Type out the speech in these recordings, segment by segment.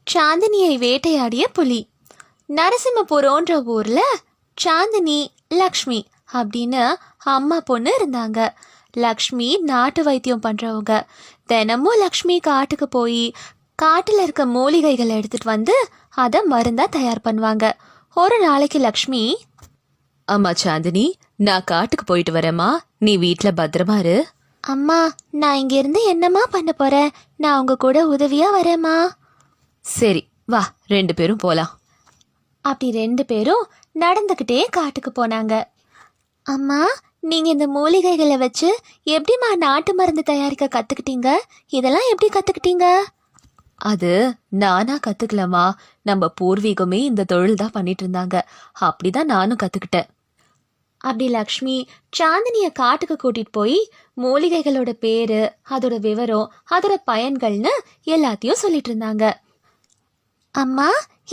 சாந்தினியை வேட்டையாடிய புலி. நரசிம்மபுரோன்ற ஊர்ல சாந்தினி, லக்ஷ்மி அப்படின்னு அம்மா பொண்ணு இருந்தாங்க. லக்ஷ்மி நாட்டு வைத்தியம் பண்றவங்க. தினமும் லக்ஷ்மி காட்டுக்கு போய் காட்டுல இருக்க மூலிகைகளை எடுத்துட்டு வந்து அதை மருந்தா தயார் பண்ணுவாங்க. ஒரு நாளைக்கு லக்ஷ்மி, அம்மா சாந்தினி, நான் காட்டுக்கு போயிட்டு வரேம்மா, நீ வீட்ல பத்திரமா இரு. அம்மா நான் இங்க இருந்து என்னம்மா பண்ண போறேன், நான் உங்க கூட உதவியா வரேம்மா. சரி வா, 2 பேரும் போலாம். அப்படி 2 பேரும் நடந்துக்கிட்டே காட்டுக்கு போனாங்க. அம்மா நீங்க இந்த மூலிகைகளை வச்சு எப்படிம்மா நாட்டு மருந்து தயாரிக்க கத்துக்கிட்டீங்க? இதெல்லாம் எப்படி கத்துக்கிட்டீங்க? அது நானா கத்துக்கலாமா, நம்ம பூர்வீகமே இந்த தொழில் தான் பண்ணிட்டு இருந்தாங்க, அப்படிதான் நானும் கத்துக்கிட்டேன். அப்படி லக்ஷ்மி சாந்தினிய காட்டுக்கு கூட்டிட்டு போய் மூலிகைகளோட பேரு, அதோட விவரம், அதோட பயன்கள்னு எல்லாத்தையும் சொல்லிட்டு இருந்தாங்க. அம்மா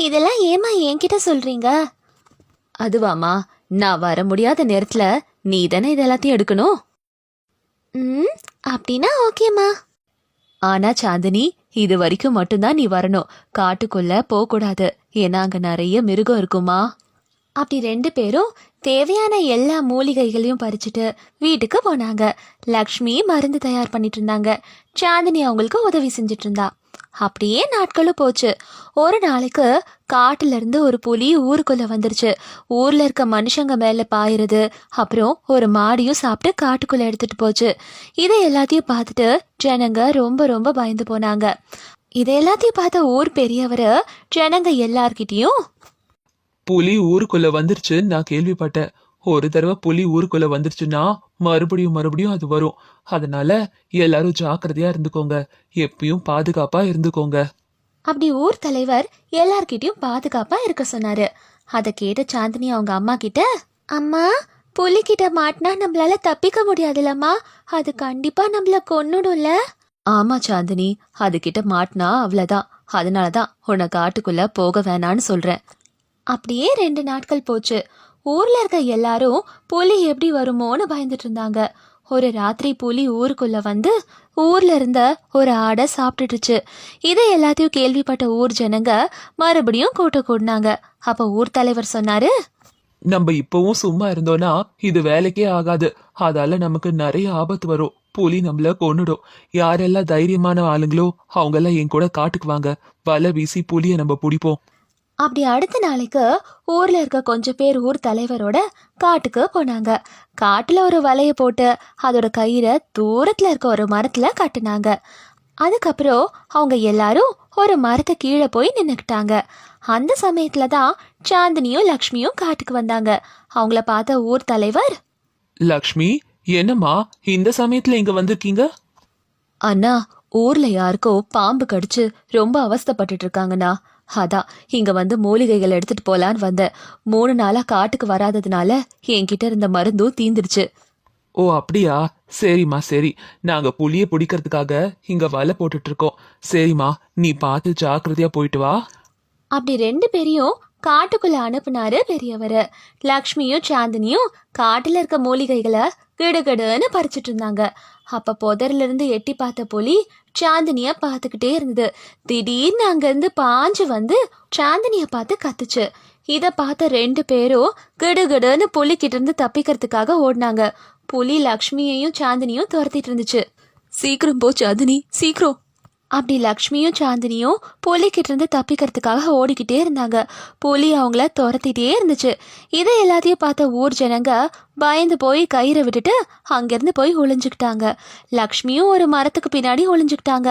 இதெல்லாம் ஏமா என்கிட்ட சொல்றீங்க? அதுவாமா, நான் வர முடியாத நேரத்துல நீ தானே இதெல்லாத்தையும் எடுக்கணும். அப்படின்னா ஓகேம்மா. ஆனா சாந்தினி, இது வரைக்கும் மட்டும்தான் நீ வரணும், காட்டுக்குள்ள போக கூடாது, ஏன்னா அங்க நிறைய மிருகம் இருக்குமா. அப்படி 2 பேரும் தேவையான எல்லா மூலிகைகளையும் பறிச்சுட்டு வீட்டுக்கு போனாங்க. லக்ஷ்மி மருந்து தயார் பண்ணிட்டு இருந்தாங்க. சாந்தினி அவங்களுக்கு உதவி செஞ்சுட்டு இருந்தா. அப்படியே நாட்களும் போச்சு. ஒரு நாளைக்கு காட்டுல இருந்து ஒரு புலி ஊருக்குள்ள வந்துருச்சு. ஊர்ல இருக்க மனுஷங்க மேல பாயுறது, அப்புறம் ஒரு மாடியும் சாப்பிட்டு காட்டுக்குள்ள எடுத்துட்டு போச்சு. இதை எல்லாத்தையும் பார்த்துட்டு ஜனங்க ரொம்ப ரொம்ப பயந்து போனாங்க. இதை எல்லாத்தையும் பார்த்த ஊர் பெரியவர் ஜனங்க எல்லார்கிட்டயும், புலி ஊருக்குள்ள வந்துருச்சு நான் கேள்விப்பட்டேன். ஒரு தடவை புலி ஊருக்குள்ள வந்துருச்சுன்னா மறுபடியும் அது வரும். அதனால எல்லாரும் ஜாக்கிரதையா இருந்துக்கோங்க, எப்பயும் பாதுகாப்பா இருந்துக்கோங்க. அப்படி ஊர் தலைவர் எல்லார்கிட்டயும் பாதுகாப்பா இருக்க சொன்னாரு. அதை கேட்ட சாந்தினி அவங்க அம்மா கிட்ட, அம்மா புலி கிட்ட மாட்டினா நம்மளால தப்பிக்க முடியாதுல்லம்மா, அது கண்டிப்பா நம்மள கொன்னுடும்ல. ஆமா சாந்தினி, அதுகிட்ட மாட்டினா அவ்வளவுதான், அதனாலதான் உன்னை காட்டுக்குள்ள போக வேணான்னு சொல்றேன். அப்படியே 2 நாட்கள் போச்சு. ஊர்ல இருக்க எல்லாரும் புலி எப்படி வருமோன்னு பயந்துட்டு இருந்தாங்க. ஒரு ராத்திரி புலி ஊருக்குள்ள வந்து ஊர்ல இருந்த ஒரு ஆடை சாப்பிட்டுடுச்சு. இதை எல்லாத்தையும் கேள்விப்பட்ட ஊர் ஜனங்க மறுபடியும் கூட்டம் கூடினாங்க. அப்ப ஊர் தலைவர் சொன்னாரு, நம்ம இப்பவும் சும்மா இருந்தோம்னா இது வேலைக்கே ஆகாது, அதால நமக்கு நிறைய ஆபத்து வரும். புலி நம்மள கொன்னுடும். யாரெல்லாம் தைரியமான ஆளுங்களோ அவங்க எல்லாம் என் கூட காட்டுக்கு வாங்க, வலை வீசி புலிய நம்ம பிடிப்போம். அப்படி அடுத்த நாளைக்கு ஊர்ல இருக்க கொஞ்சம் பேர் ஊர் தலைவரோட காட்டுக்கு போனாங்க. காட்டுல ஒரு வலைய போட்டு அதோட கயிறை தூரத்துல இருக்க ஒரு மரத்துல கட்டுனாங்க. அதுக்கப்புறம் அவங்க எல்லாரும் ஒரு மரத்தை கீழே போய் நின்னுக்கிட்டாங்க. அந்த சமயத்துல தான் சாந்தினியும் லக்ஷ்மியும் காட்டுக்கு வந்தாங்க. அவங்கள பார்த்த ஊர் தலைவர், லக்ஷ்மி என்னம்மா இந்த சமயத்துல இங்க வந்திருக்கீங்க? அண்ணா, ஊர்ல யாருக்கோ பாம்பு கடிச்சு ரொம்ப அவஸ்தைப்பட்டுட்டு இருக்காங்கண்ணா, அதான் இங்க வந்து மூலிகைகள் எடுத்துட்டு போலான்னு வந்தேன். 3 நாளா காட்டுக்கு வராததுனால என்கிட்ட இருந்த மருந்தும் தீந்துடுச்சு. ஓ அப்படியா, சரிம்மா சரி, நாங்க புலிய பிடிக்கிறதுக்காக இங்க வலை போட்டுட்டு இருக்கோம். சரிம்மா, நீ பார்த்து ஜாக்கிரதையா போயிட்டு வா. அப்படி 2 பேரையும் காட்டுக்குள்ள அனுப்புனாரு பெரியவர். லக்ஷ்மியும் சாந்தினியும் காட்டுல இருக்க மூலிகைகளை கிடுகிடுன்னு பறிச்சிட்டு இருந்தாங்க. அப்ப புதர்ல இருந்து எட்டி பார்த்த புலி சாந்தினிய பார்த்துக்கிட்டே இருந்தது. திடீர்னு அங்கிருந்து பாஞ்சு வந்து சாந்தினிய பார்த்து கத்துச்சு. இத பார்த்த 2 பேரும் கிடுகிடுன்னு புலி கிட்ட இருந்து தப்பிக்கிறதுக்காக ஓடினாங்க. புலி லக்ஷ்மியையும் சாந்தினியும் துரத்திட்டு இருந்துச்சு. சீக்கிரம் போ சாந்தினி, சீக்கிரம். அப்படி லக்ஷ்மியும் சாந்தினியும் புலி கிட்ட இருந்து தப்பிக்கிறதுக்காக ஓடிக்கிட்டே இருந்தாங்க. புலி அவங்கள துரத்திட்டே இருந்துச்சு. இதை எல்லாத்தையும் பார்த்த ஊர் ஜனங்க பயந்து போய் கயிறை விட்டுட்டு அங்கிருந்து போய் ஒளிஞ்சுக்கிட்டாங்க. லக்ஷ்மியும் ஒரு மரத்துக்கு பின்னாடி ஒளிஞ்சுக்கிட்டாங்க.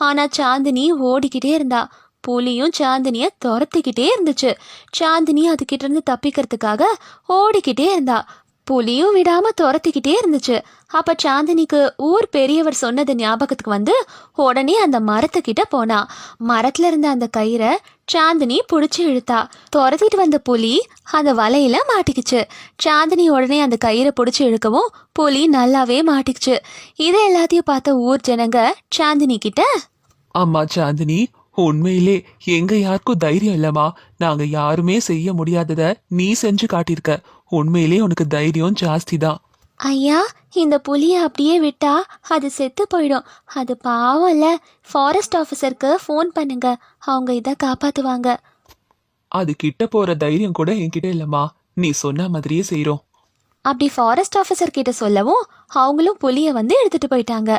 ஆனா சாந்தினி ஓடிக்கிட்டே இருந்தா. புலியும் சாந்தினிய துரத்திக்கிட்டே இருந்துச்சு. சாந்தினி அதுகிட்ட இருந்து தப்பிக்கிறதுக்காக ஓடிக்கிட்டே இருந்தா. புலியும் விடாம துரத்திக்கிட்டே இருந்துச்சு. அப்ப சாந்தினிக்கு ஊர் பெரியவர் சொன்னது ஞாபகத்துக்கு வந்து உடனே அந்த மரத்துக்கிட்ட போனா. மரத்துல இருந்த அந்த கயிறை சாந்தினி புடிச்சு இழுத்தா. துரத்திட்டு வந்த புலி அந்த வலையில மாட்டிக்குச்சு. சாந்தினி உடனே அந்த கயிறை புடிச்சு இழுக்கவும் புலி நல்லாவே மாட்டிக்குச்சு. இதை எல்லாத்தையும் பார்த்த ஊர் ஜனங்க சாந்தினி கிட்ட, அம்மா சாந்தினி, உண்மையிலே எங்க யாருக்கும் தைரியம் இல்லம்மா, நாங்க யாருமே செய்ய முடியாதத நீ செஞ்சு காட்டியிருக்க. உண்மையிலே உனக்கு தைரியம் ஜாஸ்தி தான். ஐயா, இந்த புலியை அப்படியே விட்டா அது செத்து போயிடும். அது பாவம்ல. ஃபாரஸ்ட் ஆஃபீஸருக்கு ஃபோன் பண்ணுங்க, அவங்க இதை காப்பாத்துவாங்க. அது கிட்ட போற தைரியம் கூட என்கிட்ட இல்லம்மா. நீ சொன்ன மாதிரியே செய்றோம். அப்படி ஃபாரஸ்ட் ஆஃபீஸர் கிட்ட சொல்லவும் அவங்களும் புலியை வந்து எடுத்துட்டு போயிட்டாங்க.